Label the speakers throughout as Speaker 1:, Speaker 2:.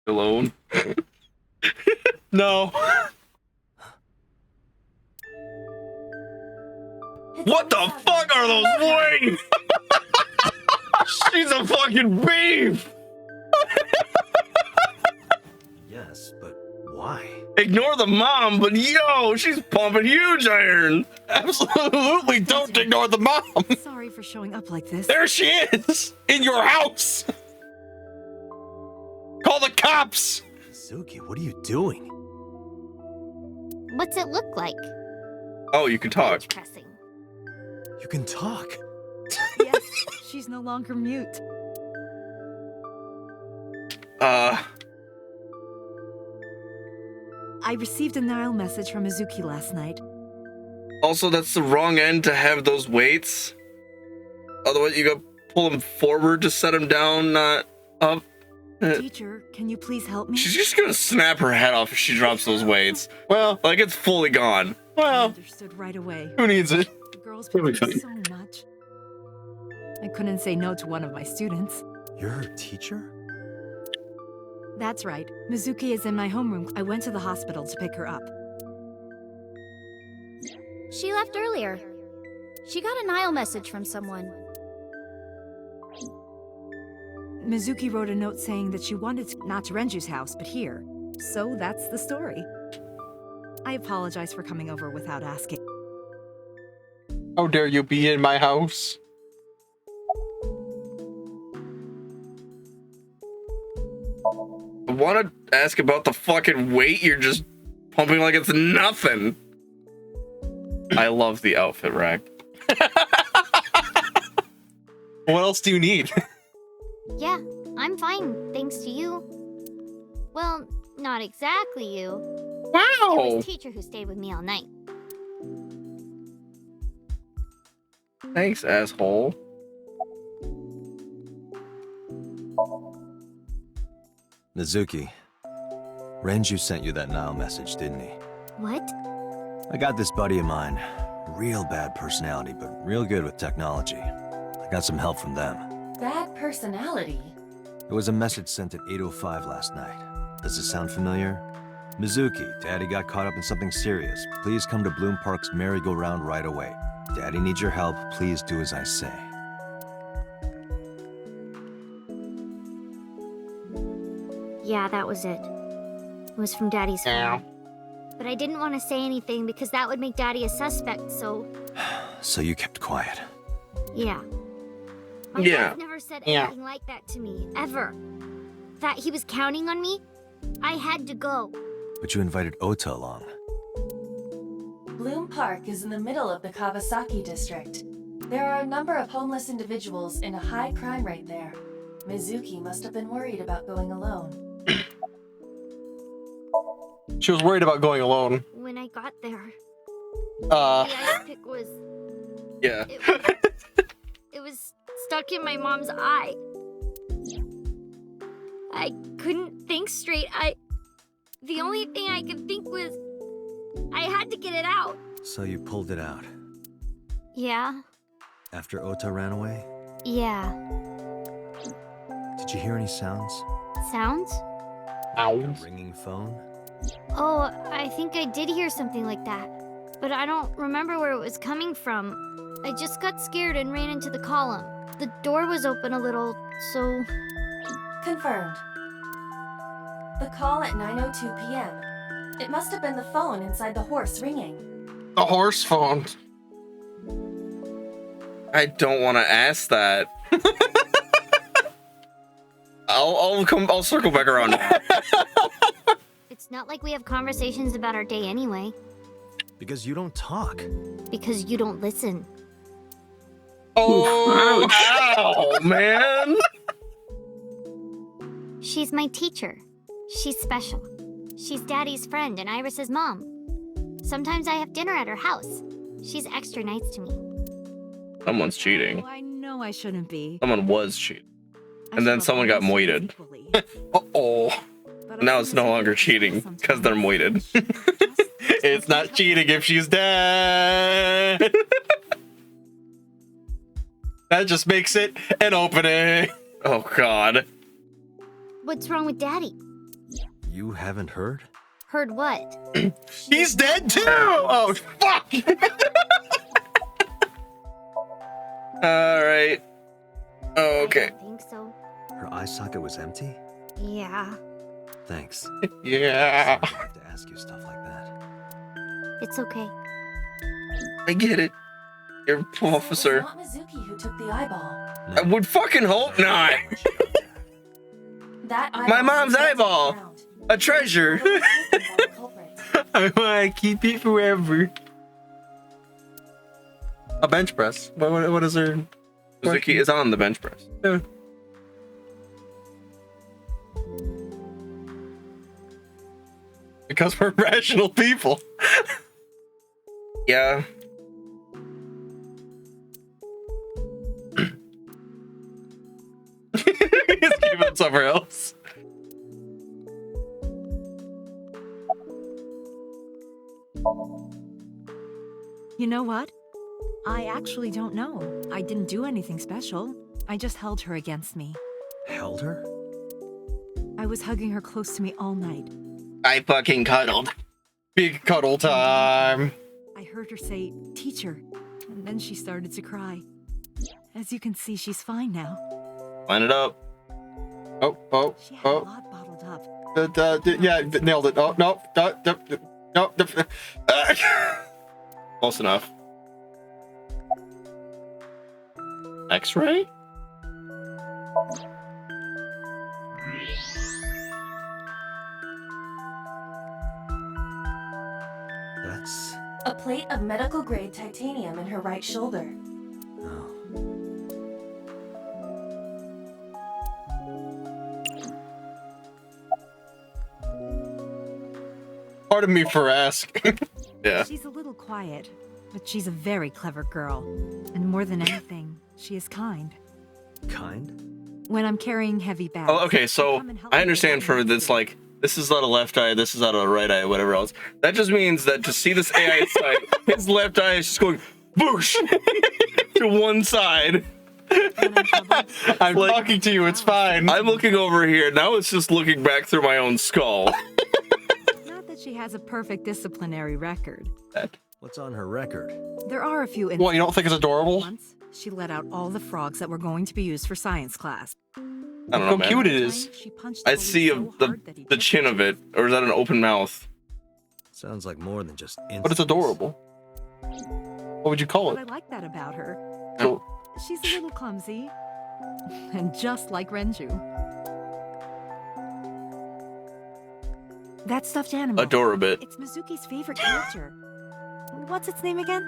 Speaker 1: Alone. No. What the fuck are those wings? She's a fucking beef.
Speaker 2: Yes, but why?
Speaker 1: Ignore the mom, but yo, she's pumping huge iron. Absolutely don't ignore the mom.
Speaker 3: Sorry for showing up like this.
Speaker 1: There she is, in your house. Call the cops.
Speaker 2: Mizuki, what are you doing?
Speaker 4: What's it look like?
Speaker 1: Oh, you can talk.
Speaker 4: Page pressing.
Speaker 2: You can talk.
Speaker 3: Yes, she's no longer mute. I received a Nile message from Mizuki last night.
Speaker 1: Also, that's the wrong end to have those weights. Otherwise, you gotta pull them forward to set them down, not up.
Speaker 3: Teacher, can you please help me?
Speaker 1: She's just gonna snap her head off if she drops those weights. Well, like it's fully gone.
Speaker 3: I
Speaker 1: Well,
Speaker 3: understood right away.
Speaker 1: who needs it?
Speaker 3: The girls
Speaker 5: It'll be
Speaker 3: put
Speaker 5: fine.
Speaker 3: so much. I couldn't say no to one of my students.
Speaker 2: You're her teacher?
Speaker 3: That's right. Mizuki is in my homeroom. I went to the hospital to pick her up.
Speaker 4: She left earlier. She got a Nile message from someone.
Speaker 3: Mizuki wrote a note saying that she wanted not to Renju's house, but here. So that's the story. I apologize for coming over without asking.
Speaker 1: How dare you be in my house? I want to ask about the fucking weight you're just pumping like it's nothing. I love the outfit rack. What else do you need?
Speaker 4: Yeah, I'm fine, thanks to you. Well, not exactly you. It
Speaker 1: Wow!
Speaker 4: was teacher who stayed with me all night.
Speaker 1: Thanks, asshole.
Speaker 2: Mizuki, Renju sent you that Nile message, didn't he?
Speaker 4: What?
Speaker 2: I got this buddy of mine. Real bad personality, but real good with technology. I got some help from them.
Speaker 6: Bad personality?
Speaker 2: It was a message sent at 8:05 last night. Does it sound familiar? Mizuki, Daddy got caught up in something serious. Please come to Bloom Park's merry-go-round right away. Daddy needs your help. Please do as I say.
Speaker 4: Yeah, that was it. It was from Daddy's phone. But I didn't want to say anything because that would make Daddy a suspect, so
Speaker 2: So you kept quiet.
Speaker 4: yeah. My
Speaker 1: Yeah.
Speaker 4: dad never said
Speaker 1: Yeah.
Speaker 4: anything like that to me, ever. That he was counting on me, I had to go.
Speaker 2: But you invited Ota along.
Speaker 6: Bloom Park is in the middle of the Kawasaki district. There are a number of homeless individuals and a high crime rate there. Mizuki must have been worried about going alone.
Speaker 1: She was worried about going alone.
Speaker 4: When I got there, the ice pick was...
Speaker 1: Yeah.
Speaker 4: It was stuck in my mom's eye. I couldn't think straight. The only thing I could think was I had to get it out.
Speaker 2: So you pulled it out.
Speaker 4: Yeah,
Speaker 2: After Ota ran away?
Speaker 4: yeah.
Speaker 2: Did you hear any sounds?
Speaker 4: Sounds?
Speaker 2: A ringing phone?
Speaker 4: Oh, I think I did hear something like that. But I don't remember where it was coming from. I just got scared and ran into the column. The door was open a little, so...
Speaker 6: Confirmed. The call at 9:02 p.m. It must have been the phone inside the horse ringing.
Speaker 1: The horse phone. I don't want to ask that. I'll circle back around.
Speaker 4: It's not like we have conversations about our day anyway.
Speaker 2: Because you don't talk.
Speaker 4: Because you don't listen.
Speaker 1: Oh, ow, man.
Speaker 4: She's my teacher. She's special. She's Daddy's friend and Iris's mom. Sometimes I have dinner at her house. She's extra nice to me.
Speaker 1: Someone's cheating.
Speaker 3: Oh, I know I shouldn't be.
Speaker 1: Someone was cheating.
Speaker 3: I
Speaker 1: And then
Speaker 3: should
Speaker 1: someone got
Speaker 3: love all my
Speaker 1: moited.
Speaker 3: students equally.
Speaker 1: Uh-oh.
Speaker 3: But I
Speaker 1: Now
Speaker 3: think
Speaker 1: it's no
Speaker 3: Mizuki
Speaker 1: longer
Speaker 3: is
Speaker 1: cheating
Speaker 3: sometimes.
Speaker 1: because they're moited.
Speaker 3: She just
Speaker 1: It's not cheating if she's dead. That just makes it an opening. Oh, God.
Speaker 4: What's wrong with Daddy?
Speaker 2: You haven't heard?
Speaker 4: Heard what?
Speaker 1: He's dead too! Oh, fuck! Alright. Oh, okay.
Speaker 4: I don't think so.
Speaker 2: Her eye socket was empty?
Speaker 4: Yeah,
Speaker 2: Thanks.
Speaker 1: Yeah.
Speaker 2: Sorry to have to ask you stuff like that.
Speaker 4: it's okay.
Speaker 1: I get it. You're an
Speaker 6: So
Speaker 1: officer.
Speaker 6: it's not Mizuki who took the eyeball.
Speaker 1: I would fucking hope not.
Speaker 6: That eyeball
Speaker 1: My mom's
Speaker 6: was sent to the
Speaker 1: eyeball.
Speaker 6: ground.
Speaker 1: A treasure.
Speaker 6: Whoever was taken by the culprit.
Speaker 1: I want to keep it forever. A bench press. What is there? Mizuki is on the bench press. Yeah. Because we're rational people. Yeah. Just keep it somewhere else.
Speaker 3: You know what? I actually don't know. I didn't do anything special. I just held her against me.
Speaker 2: Held her?
Speaker 3: I was hugging her close to me all night.
Speaker 1: I fucking cuddled. Big cuddle time.
Speaker 3: I heard her say, "Teacher," and then she started to cry. As you can see, she's fine now.
Speaker 1: Line it up. Oh,
Speaker 3: She had a lot bottled up.
Speaker 1: yeah, nailed it. Oh, no. No. Close enough. X-ray?
Speaker 2: That's...
Speaker 6: A plate of medical grade titanium in her right shoulder.
Speaker 2: Oh.
Speaker 1: Pardon me for asking. Yeah.
Speaker 3: She's a little quiet, but she's a very clever girl. And more than anything, she is kind.
Speaker 2: Kind?
Speaker 3: When I'm carrying heavy bags.
Speaker 1: Oh, okay, so
Speaker 3: come and help
Speaker 1: I
Speaker 3: me
Speaker 1: understand
Speaker 3: with
Speaker 1: for
Speaker 3: my
Speaker 1: this,
Speaker 3: food.
Speaker 1: like, this is out of left eye, this is out of right eye, whatever else. That just means that to see this AI side, his left eye is just going boosh to one side.
Speaker 3: When I'm troubled,
Speaker 1: I'm
Speaker 3: like-
Speaker 1: talking to you, it's fine. I'm looking over here, now it's just looking back through my own skull.
Speaker 3: Not that she has a perfect disciplinary record.
Speaker 2: What's on her record?
Speaker 3: There are a few instances.
Speaker 1: What, you don't think it's adorable?
Speaker 3: Once, she let out all the frogs that were going to be used for science class.
Speaker 1: I don't know,
Speaker 5: How
Speaker 1: man.
Speaker 5: cute it is.
Speaker 3: She punched the
Speaker 1: I
Speaker 3: bully
Speaker 1: see
Speaker 3: so
Speaker 1: the
Speaker 3: hard that he
Speaker 1: the
Speaker 3: took
Speaker 1: chin of it, or is that an open mouth?
Speaker 2: Sounds like more than just
Speaker 5: But it's
Speaker 2: instincts.
Speaker 5: adorable. What would you call
Speaker 3: But I
Speaker 5: it?
Speaker 3: like that about her.
Speaker 5: So,
Speaker 3: She's a little clumsy. And just like Renju. That stuffed animal.
Speaker 1: Adorabit.
Speaker 3: It's Mizuki's favorite character. What's its name again?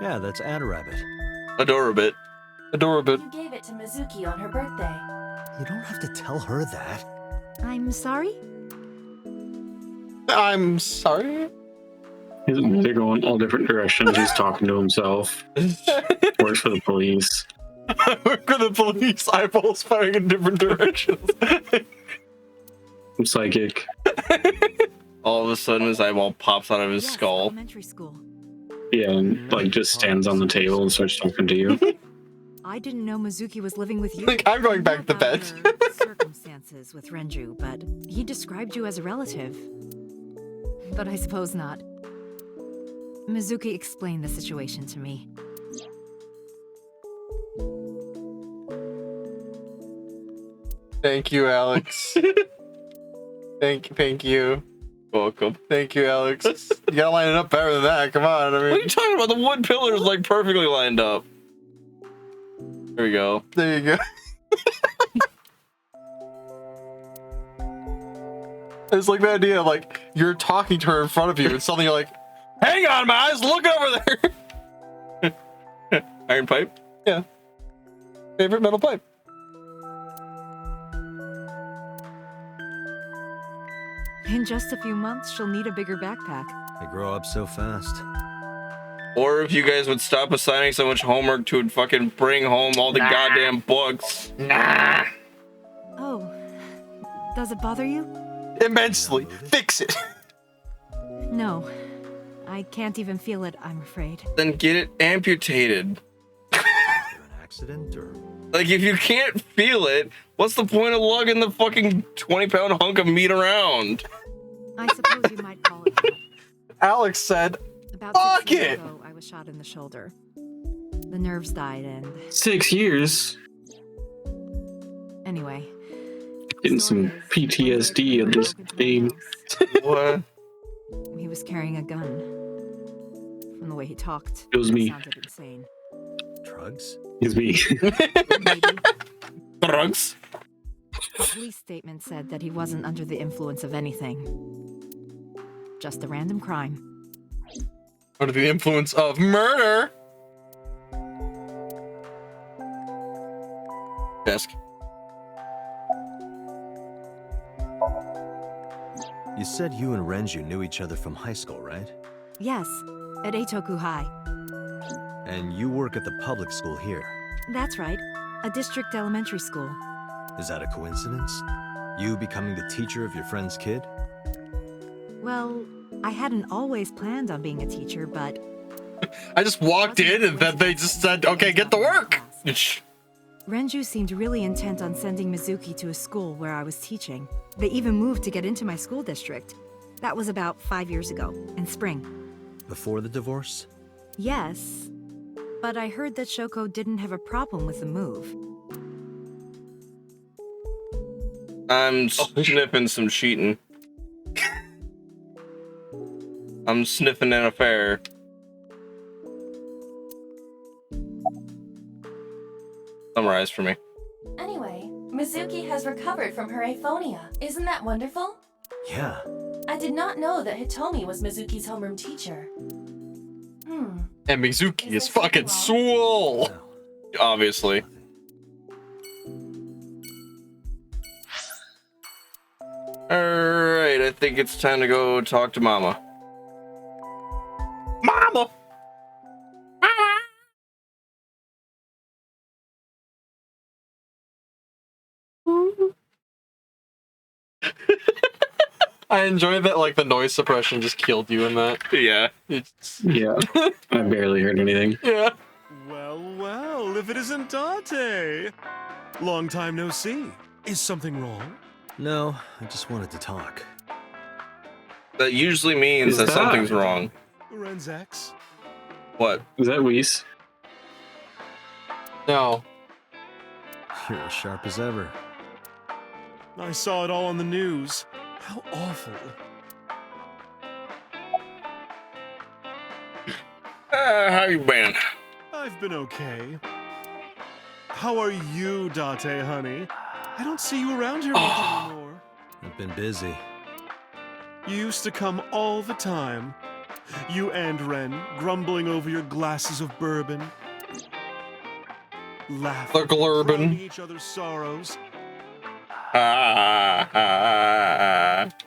Speaker 2: Yeah, that's Adarabbit.
Speaker 1: Adorabit.
Speaker 5: adorable.
Speaker 6: You gave it to Mizuki on her birthday.
Speaker 2: You don't have to tell her that.
Speaker 3: I'm sorry?
Speaker 5: I'm sorry.
Speaker 7: They're going all different directions. He's talking to himself. Works for the police.
Speaker 5: I work for the police. Eyeballs firing in different directions.
Speaker 7: I'm psychic.
Speaker 1: All of a sudden, his eyeball pops out of his
Speaker 3: Yes,
Speaker 1: skull.
Speaker 3: Elementary school.
Speaker 7: Yeah, and like just stands on the table and starts talking to you.
Speaker 3: I didn't know Mizuki was living with you.
Speaker 5: Like, I'm going back to
Speaker 3: Not
Speaker 5: bed.
Speaker 3: about her circumstances with Renju, but he described you as a relative. But I suppose not. Mizuki explained the situation to me.
Speaker 5: Thank you, Alex. Thank you.
Speaker 1: Welcome.
Speaker 5: Thank you, Alex. You gotta line it up better than that. Come on. I
Speaker 1: What are
Speaker 5: mean,
Speaker 1: you talking about? The wood pillars like perfectly lined up. There we go.
Speaker 5: there you go. It's like the idea of like you're talking to her in front of you and suddenly you're like,
Speaker 1: Hang on, my eyes. Look over there. Iron pipe.
Speaker 5: favorite metal pipe.
Speaker 3: In just a few months, she'll need a bigger backpack.
Speaker 2: They grow up so fast.
Speaker 1: Or if you guys would stop assigning so much homework to fucking bring home all the goddamn books.
Speaker 3: Oh, does it bother you?
Speaker 5: Immensely. Fix it.
Speaker 3: No, I can't even feel it, I'm afraid.
Speaker 1: Then get it amputated.
Speaker 2: An accident or...
Speaker 1: Like, if you can't feel it, what's the point of lugging the fucking 20-pound hunk of meat around?
Speaker 3: I suppose you might call it that.
Speaker 5: Alex said,
Speaker 3: About
Speaker 5: Fuck
Speaker 3: 6 years
Speaker 5: it!
Speaker 3: ago, I was shot in the shoulder. The nerves died, and
Speaker 7: 6 years.
Speaker 3: anyway.
Speaker 7: Getting
Speaker 3: Story
Speaker 7: some
Speaker 3: is, one day a
Speaker 7: PTSD
Speaker 3: criminal
Speaker 7: of this
Speaker 3: broke into my
Speaker 7: game.
Speaker 3: house.
Speaker 1: What?
Speaker 3: He was carrying a gun. From the way he talked,
Speaker 7: It was me.
Speaker 3: sounded insane.
Speaker 2: Drugs?
Speaker 7: It's me.
Speaker 3: Maybe.
Speaker 1: Drugs?
Speaker 3: The police statement said that he wasn't under the influence of anything. Just a random crime.
Speaker 5: under the influence of murder.
Speaker 1: Desk.
Speaker 2: You said you and Renju knew each other from high school, right?
Speaker 3: Yes, at Eitoku High.
Speaker 2: And you work at the public school here.
Speaker 3: That's right, a district elementary school.
Speaker 2: Is that a coincidence? You becoming the teacher of your friend's kid?
Speaker 3: Well, I hadn't always planned on being a teacher, but...
Speaker 5: I just walked in and then they just said, okay, get to work.
Speaker 3: Renju seemed really intent on sending Mizuki to a school where I was teaching. They even moved to get into my school district. That was about 5 years ago, in spring.
Speaker 2: Before the divorce?
Speaker 3: Yes, but I heard that Shoko didn't have a problem with the move.
Speaker 1: I'm sniffing some cheating. I'm sniffing an affair. Summarize for me.
Speaker 6: Anyway, Mizuki has recovered from her aphonia. Isn't that wonderful?
Speaker 2: Yeah.
Speaker 6: I did not know that Hitomi was Mizuki's homeroom teacher.
Speaker 5: And Mizuki
Speaker 6: Is
Speaker 5: is
Speaker 6: there
Speaker 5: fucking
Speaker 6: something
Speaker 5: swole.
Speaker 2: No.
Speaker 1: Obviously. Alright, I think it's time to go talk to Mama.
Speaker 5: Mama! I enjoy that, like, the noise suppression just killed you in that.
Speaker 1: Yeah.
Speaker 5: It's,
Speaker 7: Yeah, I barely heard anything.
Speaker 5: yeah.
Speaker 8: Well, well, if it isn't Date! Long time no see. Is something wrong?
Speaker 2: No, I just wanted to talk.
Speaker 1: That usually means
Speaker 7: Is
Speaker 1: that
Speaker 7: that-
Speaker 1: something's wrong.
Speaker 8: Ren's ex?
Speaker 1: What?
Speaker 7: Is that Weiss?
Speaker 5: No.
Speaker 2: You're as sharp as ever.
Speaker 8: I saw it all on the news. How awful.
Speaker 1: How you been?
Speaker 8: I've been okay. How are you, Date, honey? I don't see you around here much anymore.
Speaker 2: I've been busy.
Speaker 8: You used to come all the time. You and Ren, grumbling over your glasses of bourbon. Laughing,
Speaker 5: The glurbin.
Speaker 8: crowning each other's sorrows.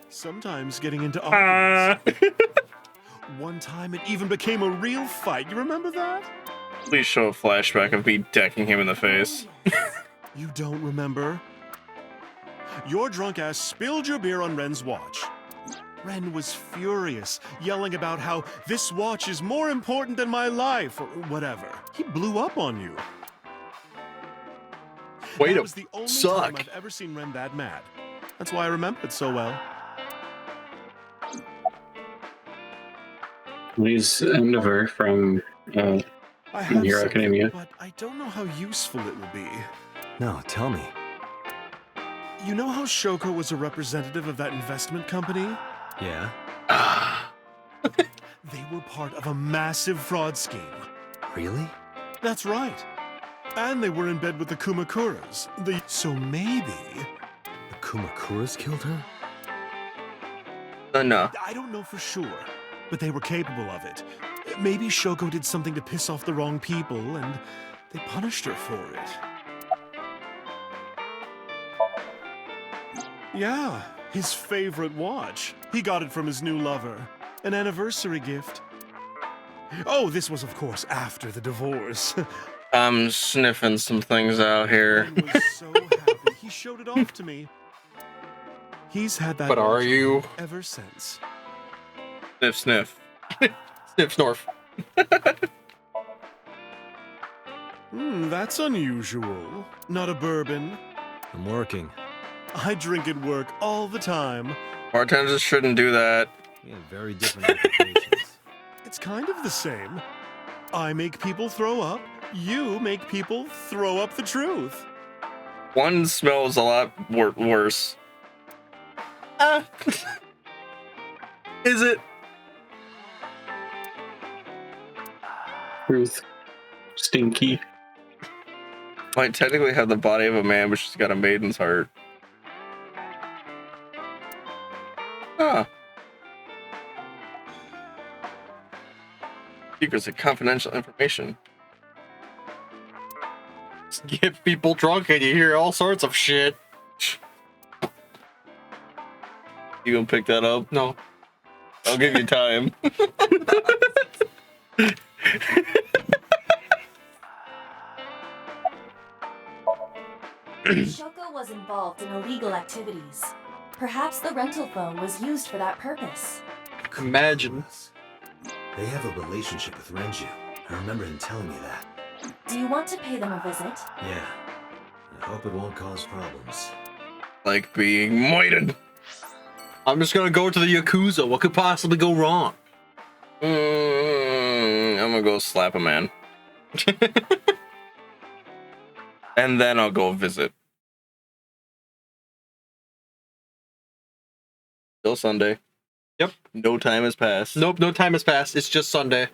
Speaker 8: Sometimes getting into arguments. One time it even became a real fight. You remember that?
Speaker 1: Please show a flashback of me decking him in the face.
Speaker 8: You don't remember? Your drunk ass spilled your beer on Ren's watch. Ren was furious, yelling about how this watch is more important than my life, or whatever. He blew up on you.
Speaker 5: Way
Speaker 8: That
Speaker 5: to
Speaker 8: was the only
Speaker 5: suck.
Speaker 8: time I've ever seen Ren that mad. That's why I remember it so well.
Speaker 7: Weiss Endeavor from
Speaker 8: I have
Speaker 7: Hero
Speaker 8: something,
Speaker 7: Academia.
Speaker 8: but I don't know how useful it will be.
Speaker 2: No, tell me.
Speaker 8: You know how Shoko was a representative of that investment company?
Speaker 2: Yeah?
Speaker 8: They were part of a massive fraud scheme.
Speaker 2: Really?
Speaker 8: That's right. And they were in bed with the Kumakuras. So maybe...
Speaker 2: The Kumakuras killed her?
Speaker 1: No.
Speaker 8: I don't know for sure, but they were capable of it. Maybe Shoko did something to piss off the wrong people, and they punished her for it. Yeah, his favorite watch. He got it from his new lover. An anniversary gift. Oh, this was, of course, after the divorce.
Speaker 1: I'm sniffing some things out here.
Speaker 8: Ren was so happy. He showed it off to me. He's had that
Speaker 5: But are
Speaker 8: watch
Speaker 5: you?
Speaker 8: ever since.
Speaker 1: Sniff, sniff.
Speaker 5: Snip snorf.
Speaker 8: That's unusual. Not a bourbon.
Speaker 2: I'm working.
Speaker 8: I drink at work all the time.
Speaker 1: Bartenders shouldn't do that.
Speaker 2: We have very different occupations.
Speaker 8: It's kind of the same. I make people throw up. You make people throw up the truth.
Speaker 1: One smells a lot worse. Is it?
Speaker 7: Truth. Stinky.
Speaker 1: Might technically have the body of a man, but she's got a maiden's heart. Huh. Secrets of confidential information.
Speaker 5: Just get people drunk and you hear all sorts of shit.
Speaker 1: You gonna pick that up?
Speaker 5: No.
Speaker 1: I'll give you time.
Speaker 6: Shoko was involved in illegal activities. Perhaps the rental phone was used for that purpose.
Speaker 5: Imagine.
Speaker 2: They have a relationship with Renju. I remember him telling me that.
Speaker 6: Do you want to pay them a visit?
Speaker 2: Yeah. I hope it won't cause problems.
Speaker 1: Like being moited.
Speaker 5: I'm just gonna go to the yakuza. What could possibly go wrong?
Speaker 1: I'm gonna go slap a man. And then I'll go visit. Still Sunday.
Speaker 5: Yep.
Speaker 1: No time has passed.
Speaker 5: Nope, no time has passed. It's just Sunday.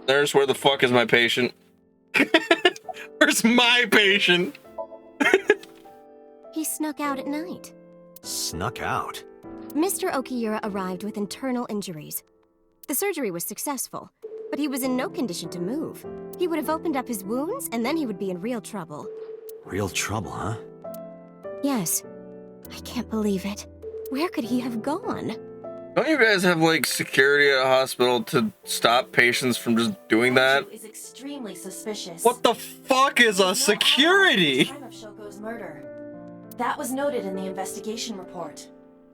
Speaker 1: Nurse, where the fuck is my patient?
Speaker 5: Where's my patient?
Speaker 9: He snuck out at night.
Speaker 2: Snuck out?
Speaker 9: Mr. Okiyura arrived with internal injuries. The surgery was successful, but he was in no condition to move. He would have opened up his wounds, and then he would be in real trouble.
Speaker 2: Real trouble, huh?
Speaker 9: Yes. I can't believe it. Where could he have gone?
Speaker 1: Don't you guys have like security at a hospital to stop patients from just doing that?
Speaker 6: Renju is extremely suspicious.
Speaker 5: What the fuck is a security?
Speaker 6: At the time of Shoko's murder. That was noted in the investigation report.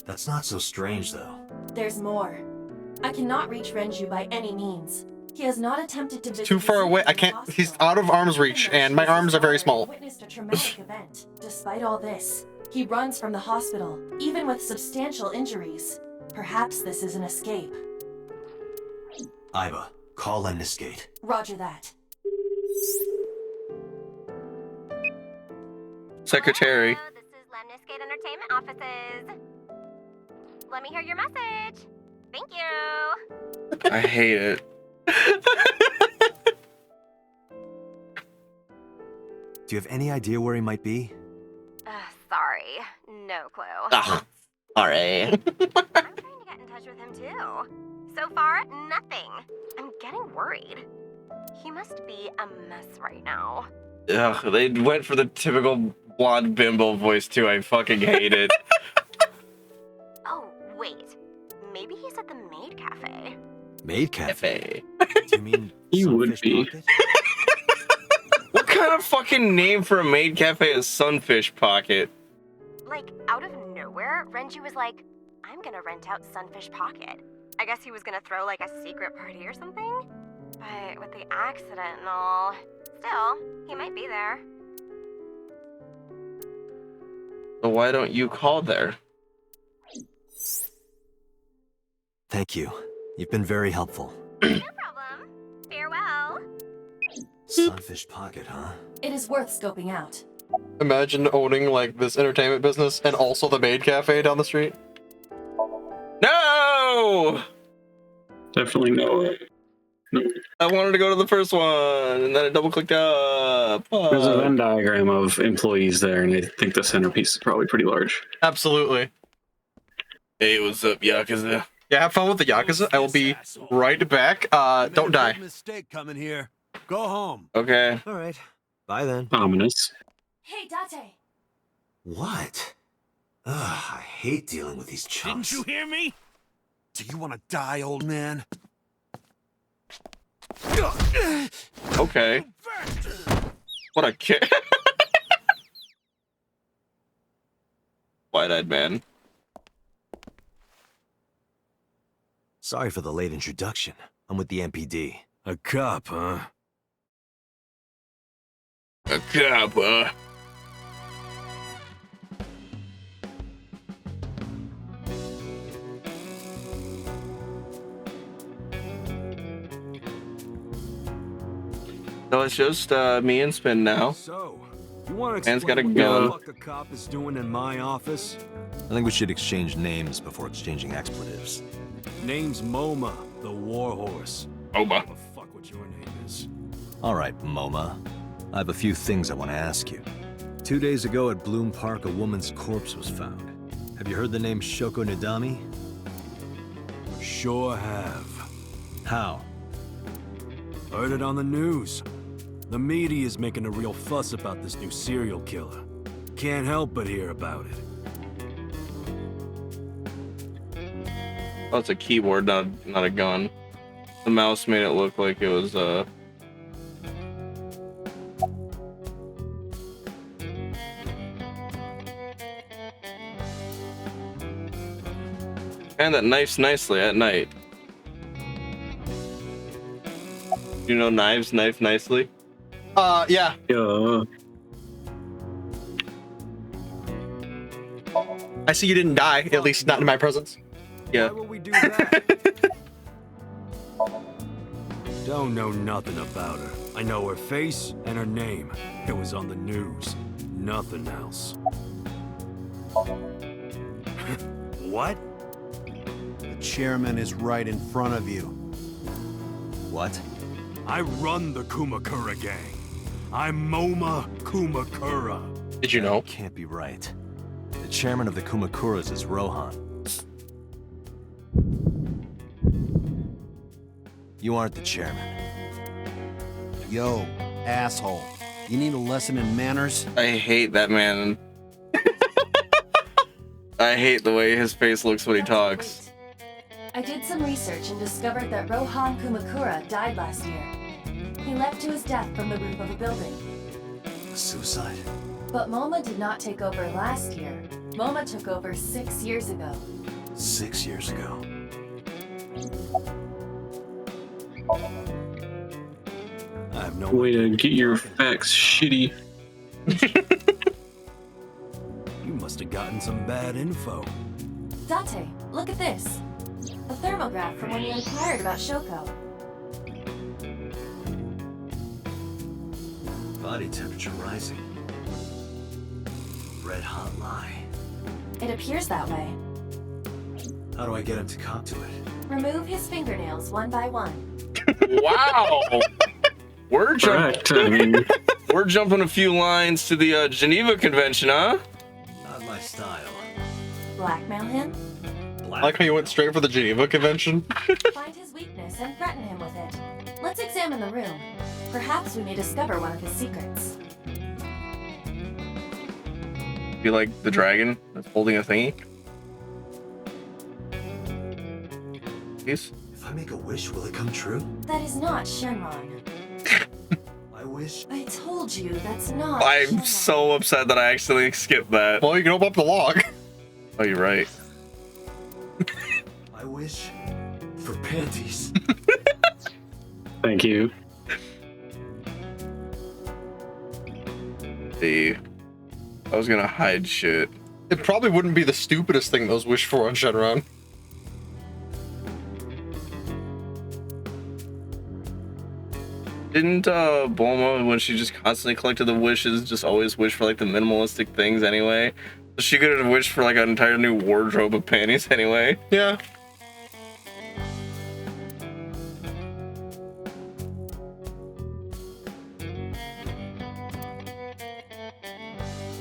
Speaker 2: That's not so strange, though.
Speaker 6: There's more. I cannot reach Renju by any means. He has not attempted to visit
Speaker 5: Too far
Speaker 6: the
Speaker 5: away. I
Speaker 6: city
Speaker 5: can't.
Speaker 6: hospital.
Speaker 5: He's out of arm's reach, and my arms are very small.
Speaker 6: Witnessed a traumatic event. Despite all this, he runs from the hospital, even with substantial injuries. Perhaps this is an escape.
Speaker 2: Iba, call Lemnis Gate.
Speaker 6: Roger that.
Speaker 1: Secretary.
Speaker 9: Hello, this is Lemnis Gate Entertainment Offices. Let me hear your message. Thank you.
Speaker 1: I hate it.
Speaker 2: Do you have any idea where he might be?
Speaker 9: Sorry. No clue.
Speaker 1: Ah, alright.
Speaker 9: I'm trying to get in touch with him too. So far, nothing. I'm getting worried. He must be a mess right now.
Speaker 1: Ugh, they went for the typical blonde bimbo voice too. I fucking hate it.
Speaker 9: Oh, wait. Maybe he's at the Maid Cafe.
Speaker 2: Maid Cafe? Do you mean
Speaker 7: He would
Speaker 2: Sunfish
Speaker 7: be.
Speaker 2: Pocket?
Speaker 1: What kind of fucking name for a maid cafe is Sunfish Pocket?
Speaker 9: Like, out of nowhere, Renju was like, I'm gonna rent out Sunfish Pocket. I guess he was gonna throw like a secret party or something? But with the accident and all, still, he might be there.
Speaker 1: So why don't you call there?
Speaker 2: Thank you. You've been very helpful.
Speaker 9: No problem. Farewell.
Speaker 2: Sunfish Pocket, huh?
Speaker 6: It is worth scoping out.
Speaker 5: Imagine owning like this entertainment business and also the maid cafe down the street.
Speaker 1: No!
Speaker 7: Definitely no. No.
Speaker 1: I wanted to go to the first one, and then I double-clicked up.
Speaker 7: There's a
Speaker 1: Fuck.
Speaker 7: Venn diagram of employees there, and I think the centerpiece is probably pretty large.
Speaker 5: Absolutely.
Speaker 1: Hey, what's up, Yakuza?
Speaker 5: Yeah, have fun with the yakuza. I will be right back. Don't die.
Speaker 10: Mistake coming here. Go home.
Speaker 1: Okay.
Speaker 2: All right. Bye then.
Speaker 7: Ominous.
Speaker 6: Hey, Date!
Speaker 2: What? Ugh, I hate dealing with these chumps.
Speaker 10: Didn't you hear me? Do you want to die, old man?
Speaker 1: Okay. What a kid. Wide-eyed man.
Speaker 2: Sorry for the late introduction. I'm with the MPD.
Speaker 10: A cop, huh?
Speaker 1: A cop, huh? So it's just me and Spin now.
Speaker 2: So, you want to
Speaker 1: Man's got a
Speaker 2: explain
Speaker 1: gun.
Speaker 2: what the fuck a cop is doing in my office? I think we should exchange names before exchanging expletives. Name's MoMA, the Warhorse.
Speaker 1: Oba.
Speaker 2: What the fuck what your name is? All right, MoMA. I have a few things I want to ask you. 2 days ago at Bloom Park, a woman's corpse was found. Have you heard the name Shoko Nadami? Sure have. How? Heard it on the news. The media is making a real fuss about this new serial killer. Can't help but hear about it.
Speaker 1: Oh, it's a keyboard, not a gun. The mouse made it look like it was And that knifes nicely at night. You know knives knife nicely?
Speaker 5: Yeah.
Speaker 7: Yeah.
Speaker 5: I see you didn't die, at least not in my presence.
Speaker 1: Yeah.
Speaker 2: Why would we do that? Don't know nothing about her. I know her face and her name. It was on the news. Nothing else. What?
Speaker 10: The chairman is right in front of you.
Speaker 2: What? I run the Kumakura gang. I'm MoMA Kumakura.
Speaker 5: Did you know?
Speaker 2: Can't be right. The chairman of the Kumakuras is Rohan. You aren't the chairman.
Speaker 10: Yo, asshole. You need a lesson in manners?
Speaker 1: I hate that man. I hate the way his face looks when he talks.
Speaker 6: I did some research and discovered that Rohan Kumakura died last year. He leapt to his death from the roof of a building.
Speaker 2: Suicide?
Speaker 6: But MoMA did not take over last year. MoMA took over 6 years ago.
Speaker 2: 6 years ago. I have no
Speaker 7: Way to
Speaker 2: idea.
Speaker 7: get your facts shitty.
Speaker 2: You must have gotten some bad info.
Speaker 6: Date, look at this. A thermograph from when you inquired about Shoko.
Speaker 2: Body temperature rising. Red hot lie.
Speaker 6: It appears that way.
Speaker 2: How do I get him to cop to it?
Speaker 6: Remove his fingernails one by one.
Speaker 1: Wow. We're jumping.
Speaker 7: Correct. I mean,
Speaker 1: We're jumping a few lines to the Geneva Convention, huh?
Speaker 2: Not my style.
Speaker 6: Blackmail him?
Speaker 5: I like how you went straight for the Geneva Convention.
Speaker 6: Find his weakness and threaten him with it. Let's examine the room. Perhaps we may discover one of his secrets.
Speaker 1: Be like the dragon that's holding a thingy. Peace.
Speaker 2: If I make a wish, will it come true?
Speaker 6: That is not Shenron.
Speaker 2: I wish.
Speaker 6: I told you that's not
Speaker 1: I'm
Speaker 6: Shenron.
Speaker 1: so upset that I actually skipped that.
Speaker 5: Well, you can open up the log.
Speaker 1: Oh, you're right.
Speaker 2: I wish for panties.
Speaker 7: thank you.
Speaker 1: See, I was gonna hide shit.
Speaker 5: It probably wouldn't be the stupidest thing those wish for on Shenron.
Speaker 1: Didn't Bulma, when she just constantly collected the wishes, just always wish for like the minimalistic things anyway? So she could have wished for like an entire new wardrobe of panties anyway.
Speaker 5: Yeah.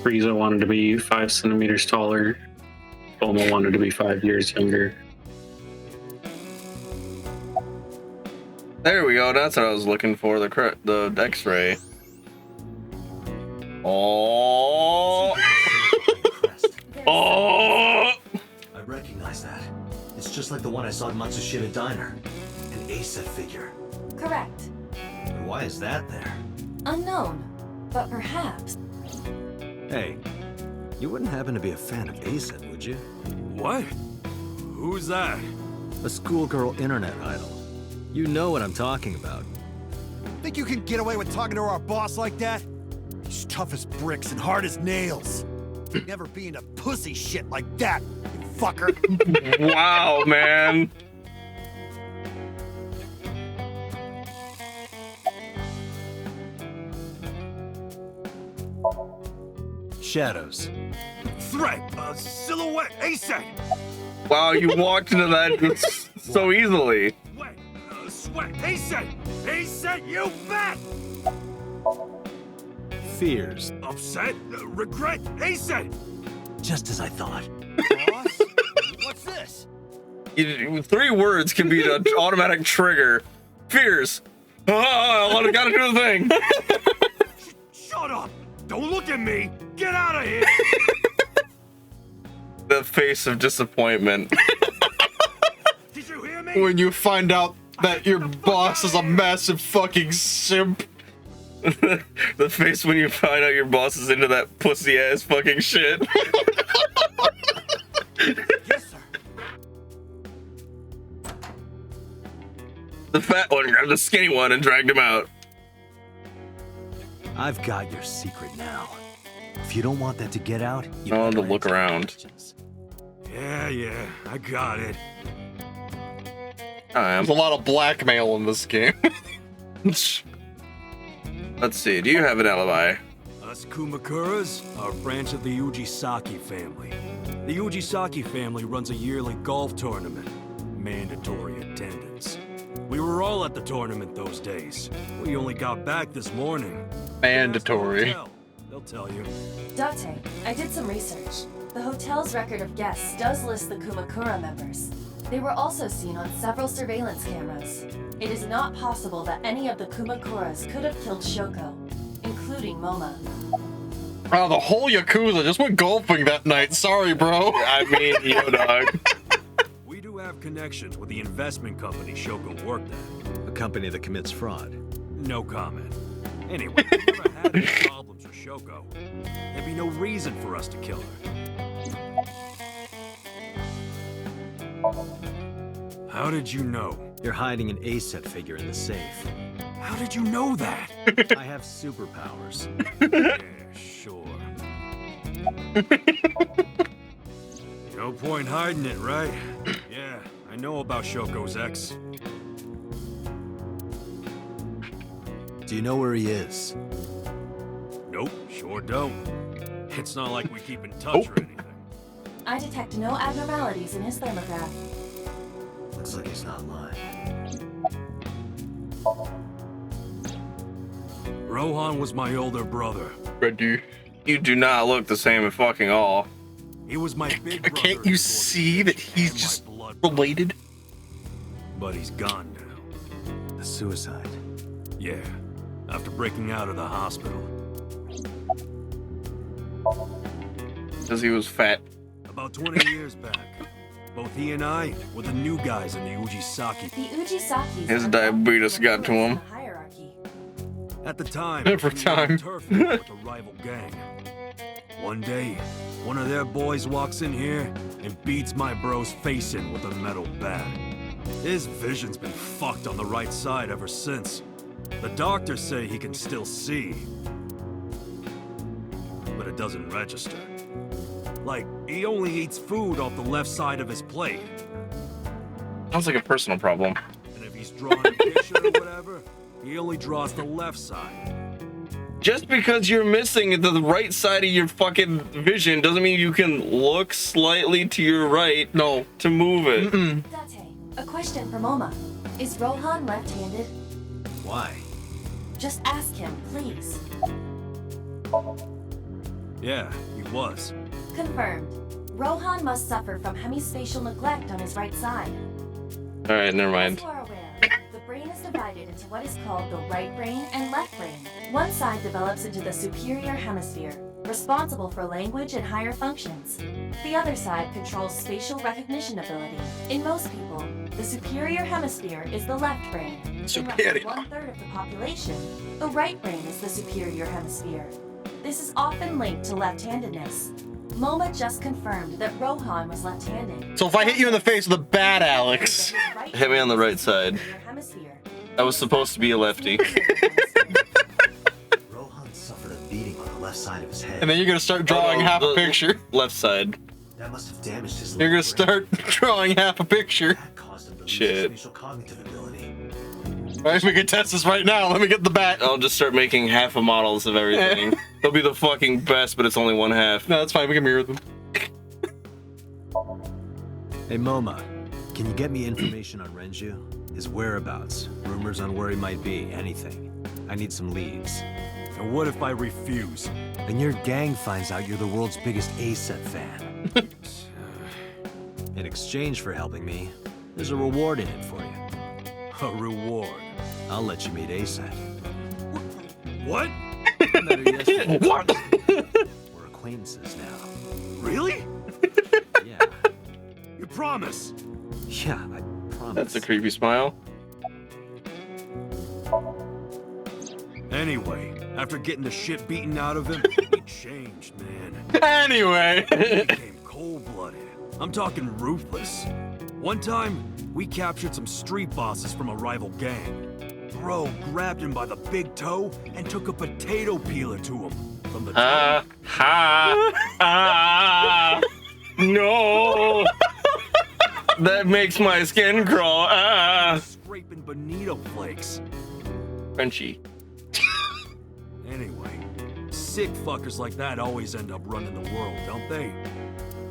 Speaker 7: Frieza wanted to be 5 centimeters taller. Bulma wanted to be 5 years younger.
Speaker 1: There we go. That's what I was looking for. The X-ray. Oh. Oh.
Speaker 2: I recognize that. It's just like the one I saw at Matsushita Diner. An ASET figure.
Speaker 6: Correct.
Speaker 2: And why is that there?
Speaker 6: Unknown. But perhaps.
Speaker 2: Hey, you wouldn't happen to be a fan of ASET, would you? What? Who's that? A schoolgirl internet idol. You know what I'm talking about.
Speaker 10: Think you can get away with talking to our boss like that? He's tough as bricks and hard as nails. Never being a pussy shit like that, you fucker.
Speaker 1: Wow, man.
Speaker 2: Shadows.
Speaker 8: Threat, silhouette, ASAP.
Speaker 1: Wow, you walked into that just so easily.
Speaker 8: Sweat, sweat, ASAP. ASAP, you bet.
Speaker 2: Fears.
Speaker 8: Upset, regret, ASAP.
Speaker 2: Just as I thought.
Speaker 10: Boss? What's this?
Speaker 1: 3 words can be an automatic trigger. Fears. I gotta do the thing.
Speaker 8: Shut up. Don't look at me. Get out of here.
Speaker 1: The face of disappointment.
Speaker 8: Did you hear me?
Speaker 5: When you find out that your boss is a massive fucking simp.
Speaker 1: The face when you find out your boss is into that pussy ass fucking shit.
Speaker 10: Yes, sir.
Speaker 1: The fat one grabbed the skinny one and dragged him out.
Speaker 2: I've got your secret now. If you don't want that to get out, you
Speaker 1: I wanted to
Speaker 2: better
Speaker 1: look
Speaker 2: answer
Speaker 1: around.
Speaker 2: questions.
Speaker 8: Yeah, I got it.
Speaker 1: I
Speaker 5: There's a lot of blackmail in this game.
Speaker 1: Let's see. Do you have an alibi?
Speaker 11: Us Kumakuras are a branch of the Ujisaki family. The Ujisaki family runs a yearly golf tournament. Mandatory attendance. We were all at the tournament those days. We only got back this morning.
Speaker 5: Mandatory.
Speaker 11: They'll tell you.
Speaker 6: Date, I did some research. The hotel's record of guests does list the Kumakura members. They were also seen on several surveillance cameras. It is not possible that any of the Kumakuras could have killed Shoko, including Moma.
Speaker 5: Wow, the whole Yakuza just went golfing that night. Sorry, bro.
Speaker 1: I mean, yo, dog.
Speaker 11: We do have connections with the investment company Shoko worked at.
Speaker 2: A company that commits fraud.
Speaker 11: No comment. Anyway, we never had any problems with Shoko. There'd be no reason for us to kill her. How did you know?
Speaker 2: You're hiding an A-set figure in the safe.
Speaker 11: How did you know that?
Speaker 2: I have superpowers.
Speaker 11: Yeah, sure. No point hiding it, right? Yeah, I know about Shoko's ex.
Speaker 2: Do you know where he is?
Speaker 11: Nope, sure don't. It's not like we keep in touch or anything.
Speaker 6: I detect no abnormalities in his thermograph.
Speaker 2: Looks like he's not lying.
Speaker 11: Rohan was my older brother.
Speaker 5: Ready.
Speaker 1: You do not look the same at fucking all.
Speaker 11: He was my big brother.
Speaker 5: Can't you see that he's just related?
Speaker 11: But he's gone now.
Speaker 2: A suicide.
Speaker 11: Yeah, after breaking out of the hospital.
Speaker 1: Because he was fat.
Speaker 11: About 20 years back, both he and I were the new guys in the Ujisaki.
Speaker 6: The Ujisakis
Speaker 1: His
Speaker 6: are
Speaker 1: diabetes
Speaker 6: the
Speaker 1: got to him.
Speaker 6: in the hierarchy.
Speaker 11: At the time,
Speaker 5: Every
Speaker 11: we were on
Speaker 5: time.
Speaker 11: turf field with a rival gang. One day, one of their boys walks in here and beats my bro's face in with a metal bat. His vision's been fucked on the right side ever since. The doctors say he can still see, but it doesn't register. Like, he only eats food off the left side of his plate.
Speaker 1: Sounds like a personal problem.
Speaker 11: And if he's drawing a picture or whatever, he only draws the left side.
Speaker 1: Just because you're missing the right side of your fucking vision doesn't mean you can look slightly to your right to move it.
Speaker 6: Date, a question for Moma. Is Rohan left-handed?
Speaker 2: Why?
Speaker 6: Just ask him, please.
Speaker 11: Yeah, he was.
Speaker 6: Confirmed. Rohan must suffer from hemispatial neglect on his right side.
Speaker 1: Alright, never
Speaker 6: As
Speaker 1: mind.
Speaker 6: you are aware, the brain is divided into what is called the right brain and left brain. One side develops into the superior hemisphere, responsible for language and higher functions. The other side controls spatial recognition ability. In most people, the superior hemisphere is the left brain. In roughly 1/3 of the population, the right brain is the superior hemisphere. This is often linked to left-handedness. Moma just confirmed that Rohan was left-handed.
Speaker 5: So if I hit you in the face with a bat, Alex.
Speaker 1: Hit me on the right side. I was supposed to be a lefty.
Speaker 2: Rohan suffered a beating on left side of his head.
Speaker 5: And then you're gonna start drawing half a picture.
Speaker 1: Left side.
Speaker 2: That must have damaged his
Speaker 5: You're gonna start drawing half a picture.
Speaker 2: That caused him to lose
Speaker 1: Shit.
Speaker 2: his spatial cognitive ability.
Speaker 5: Alright, we can test this right now. Let me get the bat.
Speaker 1: I'll just start making half of models of everything. They'll be the fucking best, but it's only one half.
Speaker 5: No, that's fine. We can mirror them.
Speaker 2: Hey, Moma, can you get me information on Renju? His whereabouts, rumors on where he might be, anything. I need some leads.
Speaker 11: And what if I refuse?
Speaker 2: And your gang finds out you're the world's biggest A-set fan. In exchange for helping me, there's a reward in it for you.
Speaker 11: A reward?
Speaker 2: I'll let you meet A-set.
Speaker 11: What?
Speaker 2: What? We're acquaintances now.
Speaker 11: Really?
Speaker 2: Yeah.
Speaker 11: You promise?
Speaker 2: Yeah, I promise.
Speaker 1: That's a creepy smile.
Speaker 11: Anyway, after getting the shit beaten out of him, he changed, man.
Speaker 5: Anyway.
Speaker 11: He became cold-blooded. I'm talking ruthless. One time, we captured some street bosses from a rival gang. Bro grabbed him by the big toe and took a potato peeler to him. From the
Speaker 1: No! That makes my skin crawl.
Speaker 11: Scraping bonito flakes.
Speaker 1: Crunchy.
Speaker 11: Anyway, sick fuckers like that always end up running the world, don't they?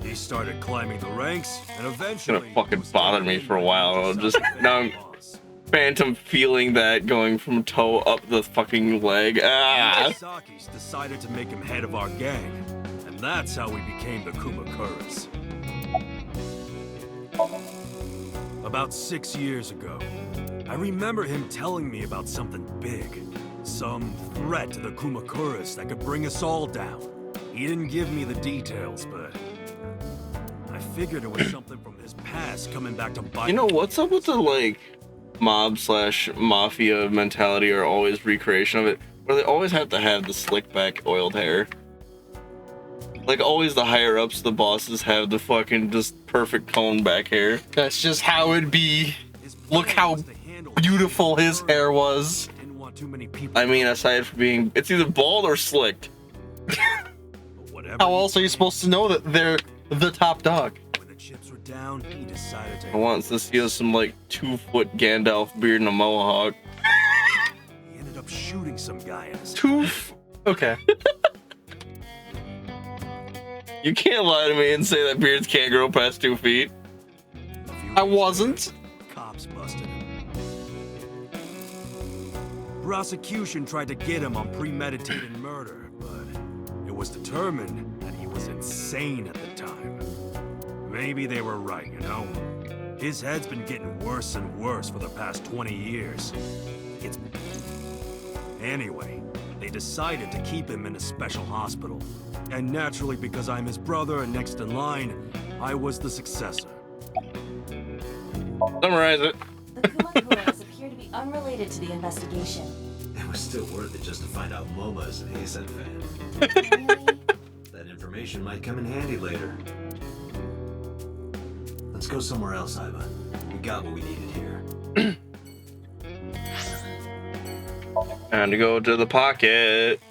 Speaker 11: He started climbing the ranks, and eventually...
Speaker 1: It's gonna fucking bother me for a while. I'll just now I'm phantom feeling that going from toe up the fucking leg.
Speaker 11: Saki's decided to make him head of our gang, and that's how we became the Kumakuras. About 6 years ago, I remember him telling me about something big. Some threat to the Kumakuras that could bring us all down. He didn't give me the details, but I figured it was something from his past coming back to bite.
Speaker 1: You know, what's up with the, like, mob/mafia mentality or always recreation of it, where they always have to have the slick back oiled hair? Like, always the higher-ups, the bosses, have the fucking just perfect cone back hair.
Speaker 5: That's just how it'd be. Look how beautiful his hair was.
Speaker 1: I mean, aside from being... It's either bald or slicked.
Speaker 5: How else are you supposed to know that they're the top dog?
Speaker 11: When the chips were down, he decided to...
Speaker 1: I want to see some, like, 2-foot Gandalf beard and a mohawk.
Speaker 11: He ended up shooting some guy in his...
Speaker 5: Okay.
Speaker 1: You can't lie to me and say that beards can't grow past 2 feet.
Speaker 5: I wasn't.
Speaker 11: Cops busted him. Prosecution tried to get him on premeditated murder, but it was determined that he was insane at the time. Maybe they were right, you know? His head's been getting worse and worse for the past 20 years. Anyway, they decided to keep him in a special hospital. And naturally, because I'm his brother and next in line, I was the successor.
Speaker 1: Summarize it.
Speaker 6: The Kumakuras appear to be unrelated to the investigation.
Speaker 2: It was still worth it just to find out Moma is an A-set fan.
Speaker 6: Really?
Speaker 2: That information might come in handy later. Let's go somewhere else, Iva. We got what we needed here.
Speaker 1: Time to go to the pocket.